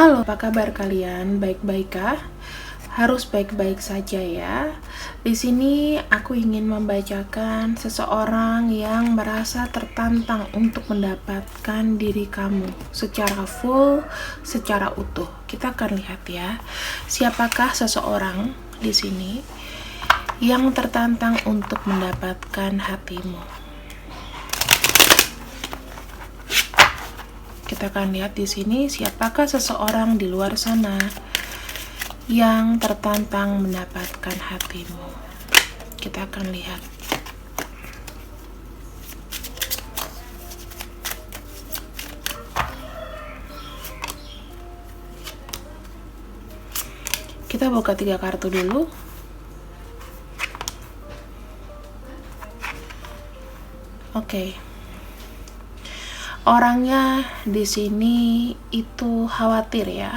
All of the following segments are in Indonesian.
Halo, apa kabar kalian? Baik-baik kah? Harus baik-baik saja ya. Di sini aku ingin membacakan seseorang yang merasa tertantang untuk mendapatkan diri kamu secara full, secara utuh. Kita akan lihat ya, siapakah seseorang di sini yang tertantang untuk mendapatkan hatimu. Kita akan lihat di sini siapakah seseorang di luar sana yang tertantang mendapatkan hatimu. Kita akan lihat. Kita buka 3 kartu dulu. Oke. Orangnya di sini itu khawatir ya,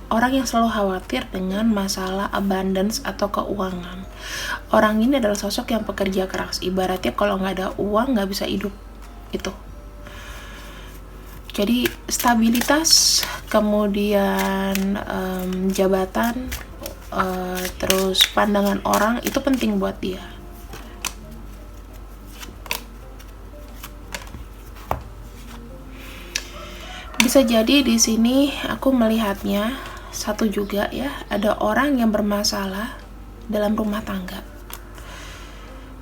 orang yang selalu khawatir dengan masalah abundance atau keuangan. Orang ini adalah sosok yang pekerja keras, ibaratnya kalau nggak ada uang nggak bisa hidup itu. Jadi stabilitas, kemudian jabatan, terus pandangan orang itu penting buat dia. Bisa jadi di sini aku melihatnya satu juga ya, ada orang yang bermasalah dalam rumah tangga.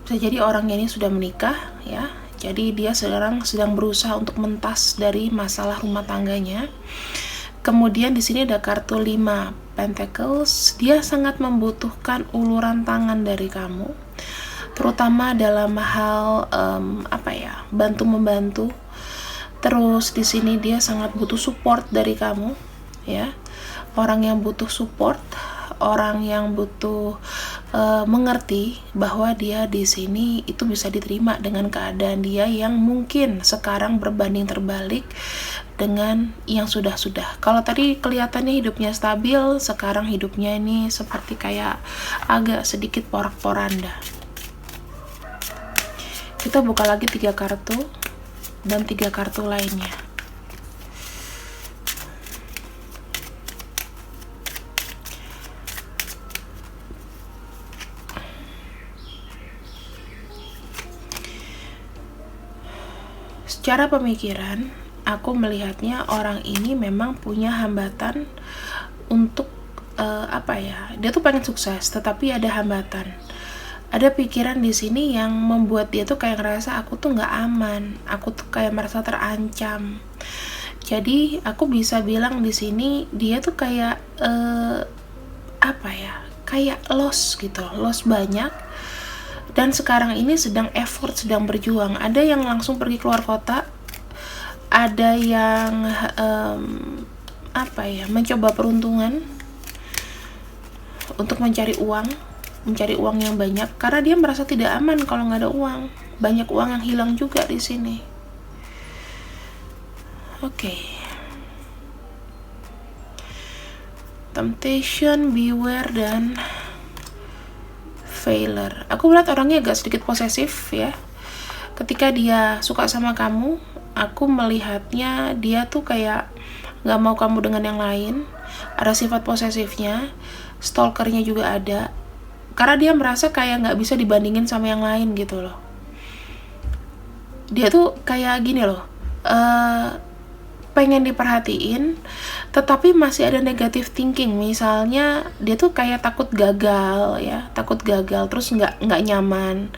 Bisa jadi orang ini sudah menikah ya, jadi dia sekarang sedang berusaha untuk mentas dari masalah rumah tangganya. Kemudian di sini ada kartu 5 Pentacles, dia sangat membutuhkan uluran tangan dari kamu, terutama dalam hal bantu-membantu. Terus di sini dia sangat butuh support dari kamu, ya. Orang yang butuh support, orang yang butuh mengerti bahwa dia di sini itu bisa diterima dengan keadaan dia yang mungkin sekarang berbanding terbalik dengan yang sudah-sudah. Kalau tadi kelihatannya hidupnya stabil, sekarang hidupnya ini seperti kayak agak sedikit porak-poranda. Kita buka lagi 3 kartu dan 3 kartu lainnya. Secara pemikiran, aku melihatnya orang ini memang punya hambatan untuk dia tuh pengen sukses, tetapi ada hambatan. Ada pikiran di sini yang membuat dia tuh kayak ngerasa aku tuh nggak aman, aku tuh kayak merasa terancam. Jadi aku bisa bilang di sini dia tuh kayak kayak loss gitu, loss banyak. Dan sekarang ini sedang effort, sedang berjuang. Ada yang langsung pergi keluar kota, ada yang mencoba peruntungan untuk mencari uang yang banyak, karena dia merasa tidak aman kalau nggak ada uang. Banyak uang yang hilang juga di sini. Oke. Temptation, beware, dan failure. Aku melihat orangnya agak sedikit posesif ya. Ketika dia suka sama kamu, aku melihatnya dia tuh kayak nggak mau kamu dengan yang lain. Ada sifat posesifnya, stalkernya juga ada. Karena dia merasa kayak nggak bisa dibandingin sama yang lain gitu loh. Dia tuh kayak gini loh, pengen diperhatiin, tetapi masih ada negative thinking. Misalnya dia tuh kayak takut gagal ya, terus nggak nyaman.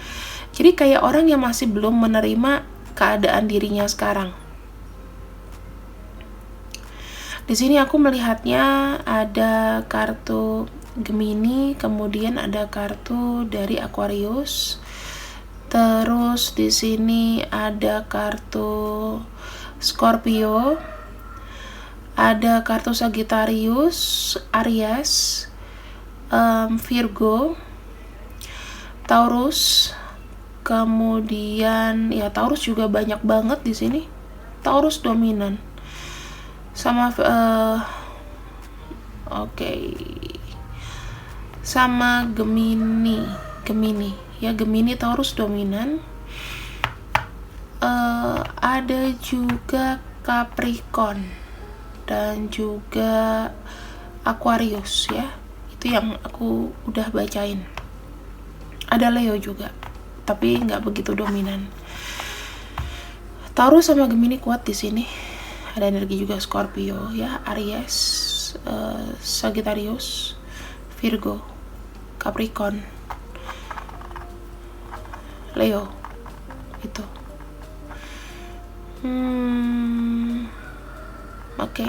Jadi kayak orang yang masih belum menerima keadaan dirinya sekarang. Di sini aku melihatnya ada kartu Gemini, kemudian ada kartu dari Aquarius. Terus di sini ada kartu Scorpio, ada kartu Sagittarius, Aries, Virgo, Taurus. Kemudian ya Taurus juga banyak banget di sini. Taurus dominan. Sama sama Gemini, Taurus dominan. Ada juga Capricorn. dan juga Aquarius ya. Itu yang aku udah bacain. Ada Leo juga, tapi nggak begitu dominan. Taurus sama Gemini kuat di sini. Ada energi juga Scorpio ya, Aries, Sagittarius, Virgo, Capricorn, Leo itu. Oke.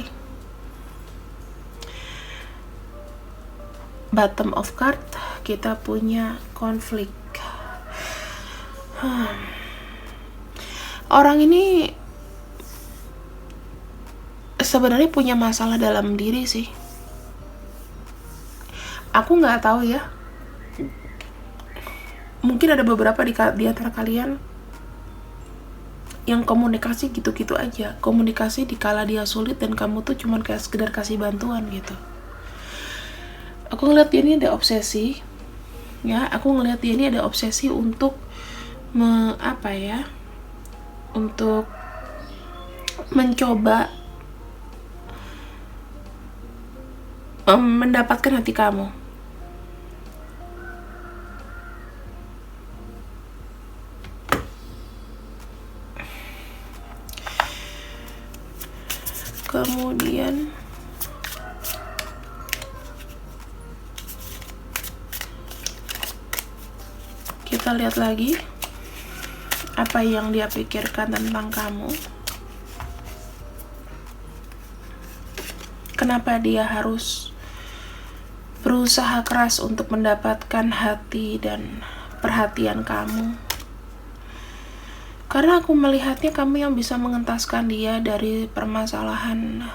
Bottom of card kita punya konflik. Orang ini sebenarnya punya masalah dalam diri sih. Aku nggak tahu ya. Mungkin ada beberapa di antara kalian yang komunikasi gitu-gitu aja. Komunikasi dikala dia sulit dan kamu tuh cuman kayak sekedar kasih bantuan gitu. Aku ngeliat dia ini ada obsesi. Ya, aku ngeliat dia ini ada obsesi untuk untuk mencoba mendapatkan hati kamu. Kemudian kita lihat lagi apa yang dia pikirkan tentang kamu. Kenapa dia harus berusaha keras untuk mendapatkan hati dan perhatian kamu? Karena aku melihatnya kamu yang bisa mengentaskan dia dari permasalahan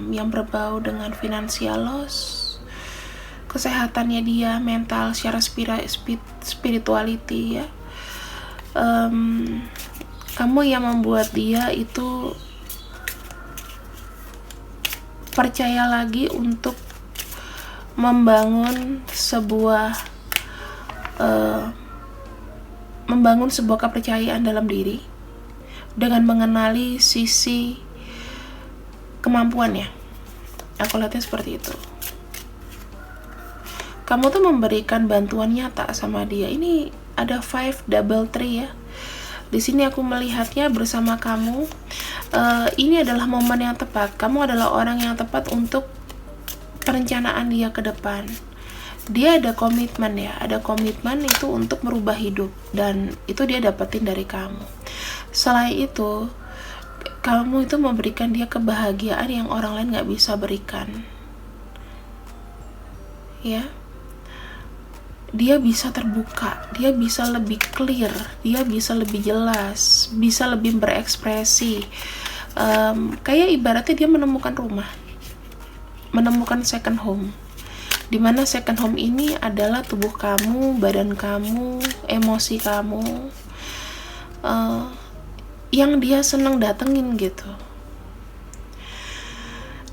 yang berbau dengan financial loss, kesehatannya dia, mental, secara spirituality ya. Kamu yang membuat dia itu percaya lagi untuk membangun sebuah kepercayaan dalam diri dengan mengenali sisi kemampuannya. Aku lihatnya seperti itu. Kamu tuh memberikan bantuan nyata sama dia. Ini ada 5 double 3 ya. Di sini aku melihatnya bersama kamu. Ini adalah momen yang tepat. Kamu adalah orang yang tepat untuk perencanaan dia ke depan. Dia ada komitmen ya, ada komitmen itu untuk merubah hidup, dan itu dia dapetin dari kamu. Selain itu, kamu itu memberikan dia kebahagiaan yang orang lain gak bisa berikan. Ya, dia bisa terbuka, dia bisa lebih clear, dia bisa lebih jelas, bisa lebih berekspresi. Kayak ibaratnya dia menemukan rumah, menemukan second home, dimana second home ini adalah tubuh kamu, badan kamu, emosi kamu, yang dia senang datengin gitu.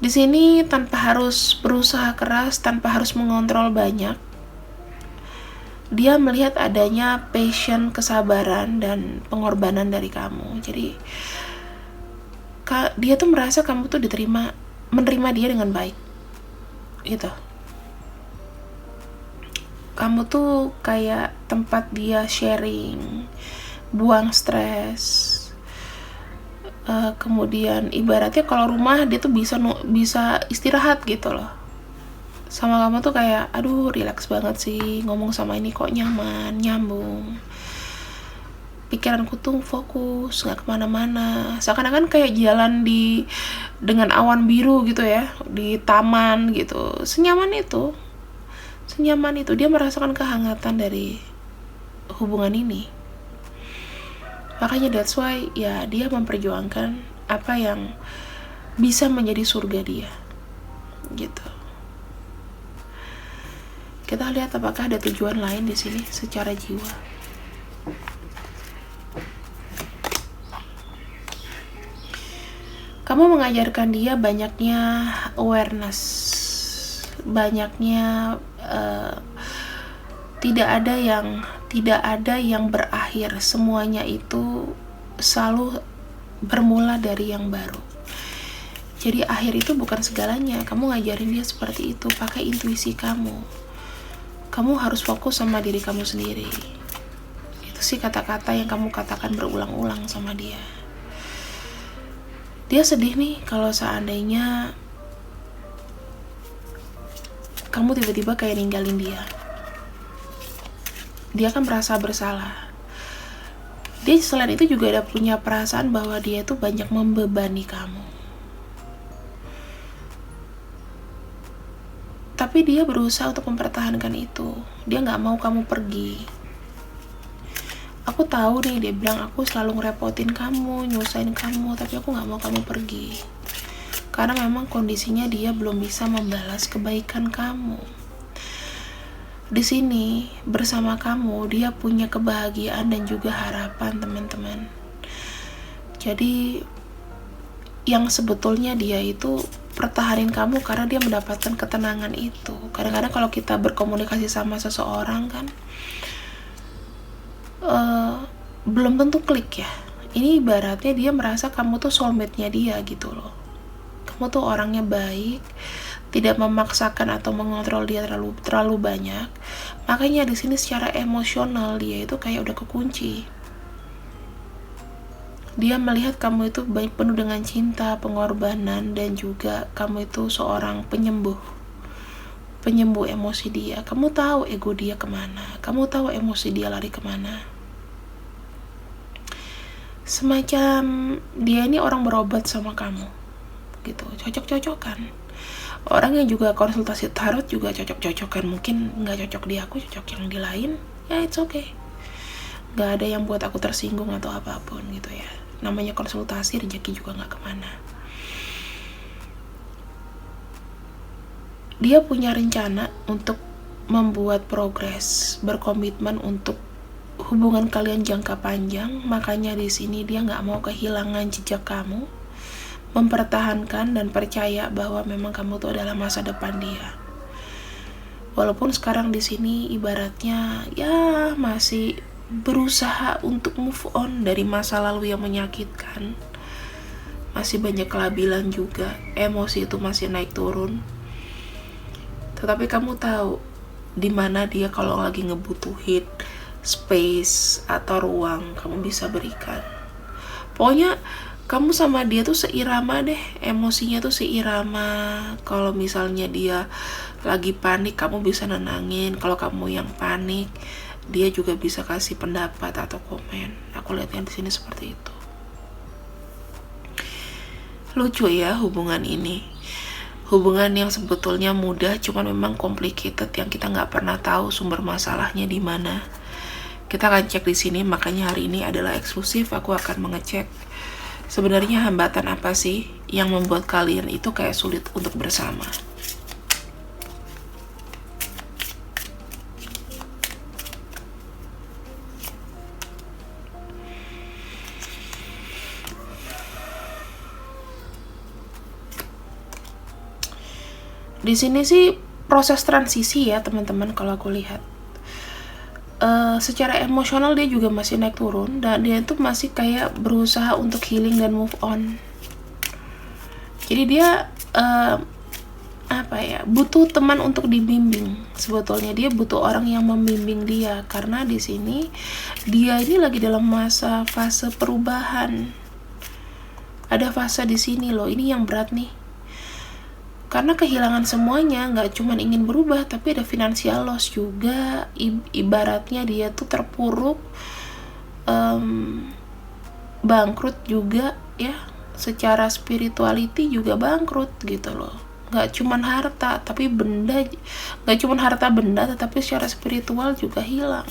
Di sini tanpa harus berusaha keras, tanpa harus mengontrol banyak, dia melihat adanya passion, kesabaran, dan pengorbanan dari kamu. Jadi dia tuh merasa kamu tuh menerima dia dengan baik gitu. Kamu tuh kayak tempat dia sharing, buang stres. Kemudian ibaratnya kalau rumah dia tuh bisa istirahat gitu loh. Sama kamu tuh kayak, aduh relax banget sih, ngomong sama ini kok nyaman, nyambung. Pikiranku tuh fokus, gak kemana-mana. Seakan-akan kayak jalan dengan awan biru gitu ya, di taman gitu. Senyaman itu, dia merasakan kehangatan dari hubungan ini. Makanya that's why ya dia memperjuangkan apa yang bisa menjadi surga dia gitu. Kita lihat apakah ada tujuan lain di sini secara jiwa. Kamu mengajarkan dia banyaknya awareness, banyaknya tidak ada yang berakhir. Semuanya itu selalu bermula dari yang baru. Jadi akhir itu bukan segalanya. Kamu ngajarin dia seperti itu, pakai intuisi kamu. Kamu harus fokus sama diri kamu sendiri. Itu sih kata-kata yang kamu katakan berulang-ulang sama dia. Dia sedih nih kalau seandainya kamu tiba-tiba kayak ninggalin dia. Dia kan merasa bersalah. Dia selain itu juga ada punya perasaan bahwa dia itu banyak membebani kamu. Tapi dia berusaha untuk mempertahankan itu. Dia gak mau kamu pergi. Aku tahu nih, dia bilang aku selalu ngerepotin kamu, nyusahin kamu, tapi aku gak mau kamu pergi. Karena memang kondisinya dia belum bisa membalas kebaikan kamu. Di sini bersama kamu, dia punya kebahagiaan dan juga harapan, teman-teman. Jadi yang sebetulnya dia itu pertahanin kamu karena dia mendapatkan ketenangan itu. Kadang-kadang kalau kita berkomunikasi sama seseorang kan belum tentu klik ya. Ini ibaratnya dia merasa kamu tuh soulmate-nya dia gitu loh. Kamu tuh orangnya baik, tidak memaksakan atau mengontrol dia terlalu banyak. Makanya di sini secara emosional dia itu kayak udah kekunci. Dia melihat kamu itu baik, penuh dengan cinta, pengorbanan, dan juga kamu itu seorang penyembuh emosi dia. Kamu tahu ego dia kemana, kamu tahu emosi dia lari kemana. Semacam dia ini orang berobat sama kamu gitu, cocok-cocokan. Orang yang juga konsultasi tarot juga cocok-cocokan. Mungkin nggak cocok di aku, cocok yang di lain, ya it's okay. Nggak ada yang buat aku tersinggung atau apapun gitu ya. Namanya konsultasi, rezeki juga nggak kemana. Dia punya rencana untuk membuat progres, berkomitmen untuk hubungan kalian jangka panjang. Makanya di sini dia nggak mau kehilangan jejak kamu, mempertahankan dan percaya bahwa memang kamu tuh adalah masa depan dia. Walaupun sekarang di sini ibaratnya ya masih berusaha untuk move on dari masa lalu yang menyakitkan. Masih banyak kelabilan juga, emosi itu masih naik turun. Tetapi kamu tahu di mana dia kalau lagi ngebutuhin space atau ruang, kamu bisa berikan. Pokoknya kamu sama dia tuh seirama deh, emosinya tuh seirama. Kalau misalnya dia lagi panik, kamu bisa nenangin. Kalau kamu yang panik, dia juga bisa kasih pendapat atau komen. Aku lihatnya di sini seperti itu. Lucu ya hubungan ini. Hubungan yang sebetulnya mudah, cuman memang complicated yang kita nggak pernah tahu sumber masalahnya di mana. Kita akan cek di sini, makanya hari ini adalah eksklusif. Aku akan mengecek sebenarnya hambatan apa sih yang membuat kalian itu kayak sulit untuk bersama. Di sini sih proses transisi ya teman-teman kalau aku lihat. Secara emosional dia juga masih naik turun dan dia itu masih kayak berusaha untuk healing dan move on. Jadi dia butuh teman untuk dibimbing. Sebetulnya dia butuh orang yang membimbing dia karena di sini dia ini lagi dalam masa fase perubahan. Ada fase di sini loh, ini yang berat nih. Karena kehilangan semuanya, nggak cuma ingin berubah, tapi ada financial loss juga. Ibaratnya dia tuh terpuruk, bangkrut juga ya. Secara spirituality juga bangkrut gitu loh. Nggak cuma harta, tapi benda. Nggak cuma harta benda, tetapi secara spiritual juga hilang.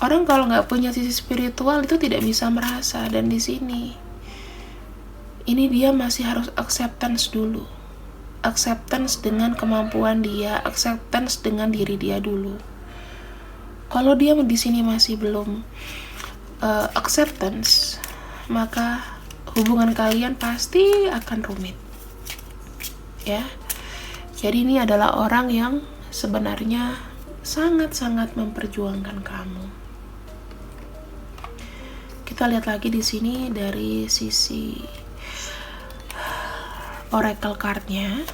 Orang kalau nggak punya sisi spiritual itu tidak bisa merasa. Dan di sini, ini dia masih harus acceptance dulu. Acceptance dengan kemampuan dia, acceptance dengan diri dia dulu. Kalau dia di sini masih belum acceptance, maka hubungan kalian pasti akan rumit. Ya. Jadi ini adalah orang yang sebenarnya sangat-sangat memperjuangkan kamu. Kita lihat lagi di sini dari sisi oracle cardnya.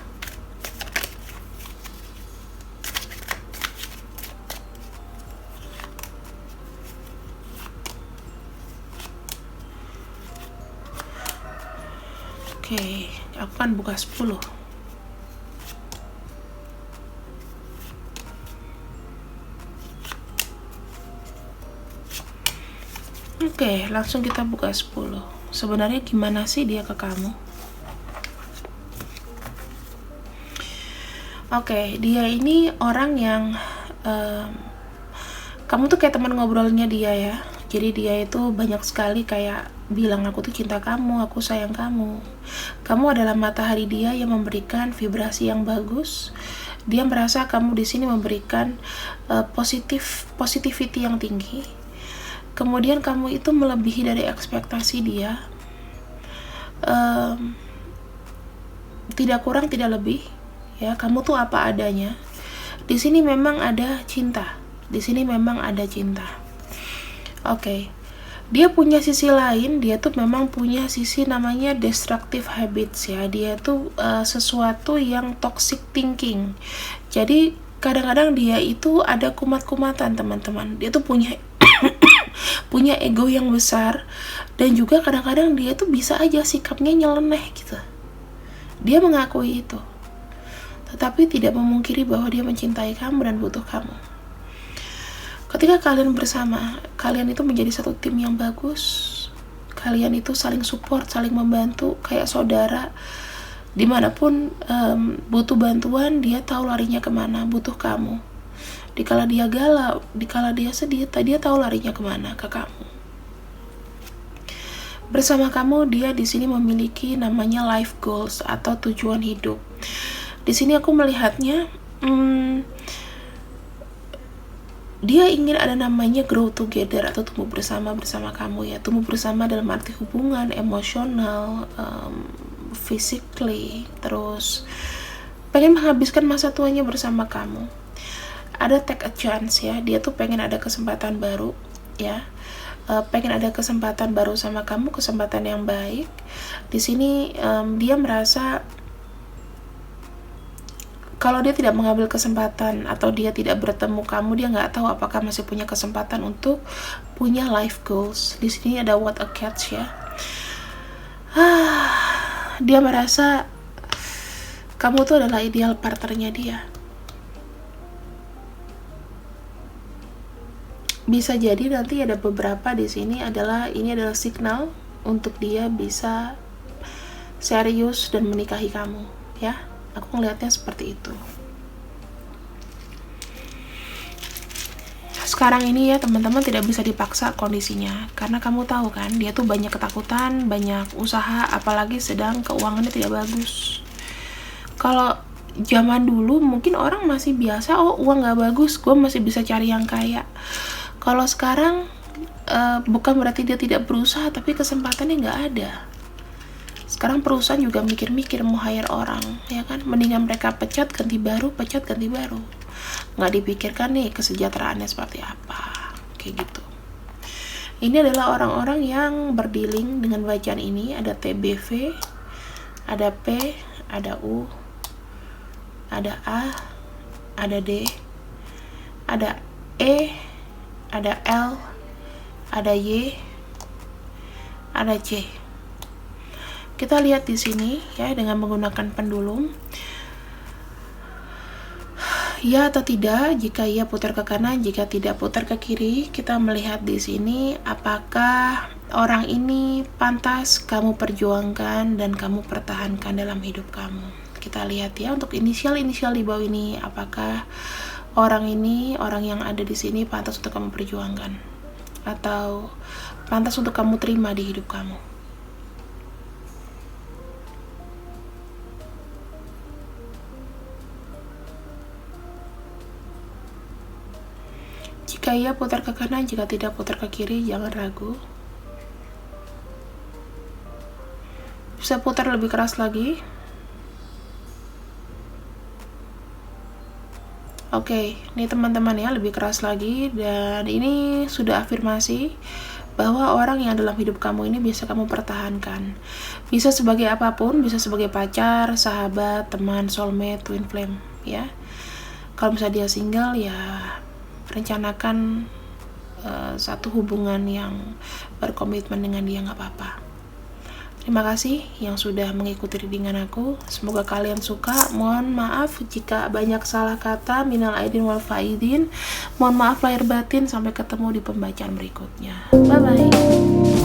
Oke, aku kan buka 10. Oke, langsung kita buka 10. Sebenarnya gimana sih dia ke kamu? Oke, dia ini orang yang kamu tuh kayak teman ngobrolnya dia ya. Jadi dia itu banyak sekali kayak bilang aku tuh cinta kamu, aku sayang kamu. Kamu adalah matahari dia yang memberikan vibrasi yang bagus. Dia merasa kamu di sini memberikan positivity yang tinggi. Kemudian kamu itu melebihi dari ekspektasi dia. Tidak kurang, tidak lebih. Ya, kamu tuh apa adanya. Di sini memang ada cinta. Di sini memang ada cinta. Oke. Dia punya sisi lain, dia tuh memang punya sisi namanya destructive habits ya. Dia tuh sesuatu yang toxic thinking. Jadi kadang-kadang dia itu ada kumat-kumatan, teman-teman. Dia tuh punya punya ego yang besar, dan juga kadang-kadang dia tuh bisa aja sikapnya nyeleneh gitu. Dia mengakui itu, tetapi tidak memungkiri bahwa dia mencintai kamu dan butuh kamu. Ketika kalian bersama, kalian itu menjadi satu tim yang bagus. Kalian itu saling support, saling membantu, kayak saudara. Dimanapun butuh bantuan, dia tahu larinya kemana, butuh kamu. Dikala dia galau, dikala dia sedih, dia tahu larinya kemana, ke kamu. Bersama kamu, dia di sini memiliki namanya life goals atau tujuan hidup. Di sini aku melihatnya, dia ingin ada namanya grow together atau tumbuh bersama kamu ya. Tumbuh bersama dalam arti hubungan, emosional, physically, terus pengen menghabiskan masa tuanya bersama kamu. Ada take a chance ya, dia tuh pengen ada kesempatan baru ya. Pengen ada kesempatan baru sama kamu, kesempatan yang baik. Di sini dia merasa kalau dia tidak mengambil kesempatan atau dia tidak bertemu kamu, dia nggak tahu apakah masih punya kesempatan untuk punya life goals. Di sini ada what a catch ya. Dia merasa kamu tuh adalah ideal partnernya dia. Bisa jadi nanti ada beberapa di sini ini adalah signal untuk dia bisa serius dan menikahi kamu ya. Aku ngelihatnya seperti itu. Sekarang ini ya teman-teman tidak bisa dipaksa kondisinya, karena kamu tahu kan dia tuh banyak ketakutan, banyak usaha, apalagi sedang keuangannya tidak bagus. Kalau zaman dulu mungkin orang masih biasa, uang gak bagus, gue masih bisa cari yang kaya. Kalau sekarang bukan berarti dia tidak berusaha, tapi kesempatannya gak ada. Sekarang perusahaan juga mikir-mikir mau hire orang, ya kan? Mendingan mereka pecat ganti baru. Nggak dipikirkan nih kesejahteraannya seperti apa, kayak gitu. Ini adalah orang-orang yang berdealing dengan bacaan ini. Ada TBV, ada P, ada U, ada A, ada D, ada E, ada L, ada Y, ada C. Kita lihat di sini ya dengan menggunakan pendulum. Ya atau tidak, jika ia putar ke kanan, jika tidak putar ke kiri. Kita melihat di sini apakah orang ini pantas kamu perjuangkan dan kamu pertahankan dalam hidup kamu. Kita lihat ya untuk inisial-inisial di bawah ini, apakah orang yang ada di sini pantas untuk kamu perjuangkan atau pantas untuk kamu terima di hidup kamu. Jika ia putar ke kanan, jika tidak putar ke kiri, jangan ragu. Bisa putar lebih keras lagi. Oke, ini teman-teman ya, lebih keras lagi. Dan ini sudah afirmasi bahwa orang yang dalam hidup kamu ini bisa kamu pertahankan. Bisa sebagai apapun, bisa sebagai pacar, sahabat, teman, soulmate, twin flame, ya. Kalau misalnya dia single, ya rencanakan satu hubungan yang berkomitmen dengan dia, nggak apa-apa. Terima kasih yang sudah mengikuti readingan aku. Semoga kalian suka. Mohon maaf jika banyak salah kata. Minal aidin wal faidin. Mohon maaf lahir batin. Sampai ketemu di pembacaan berikutnya. Bye bye.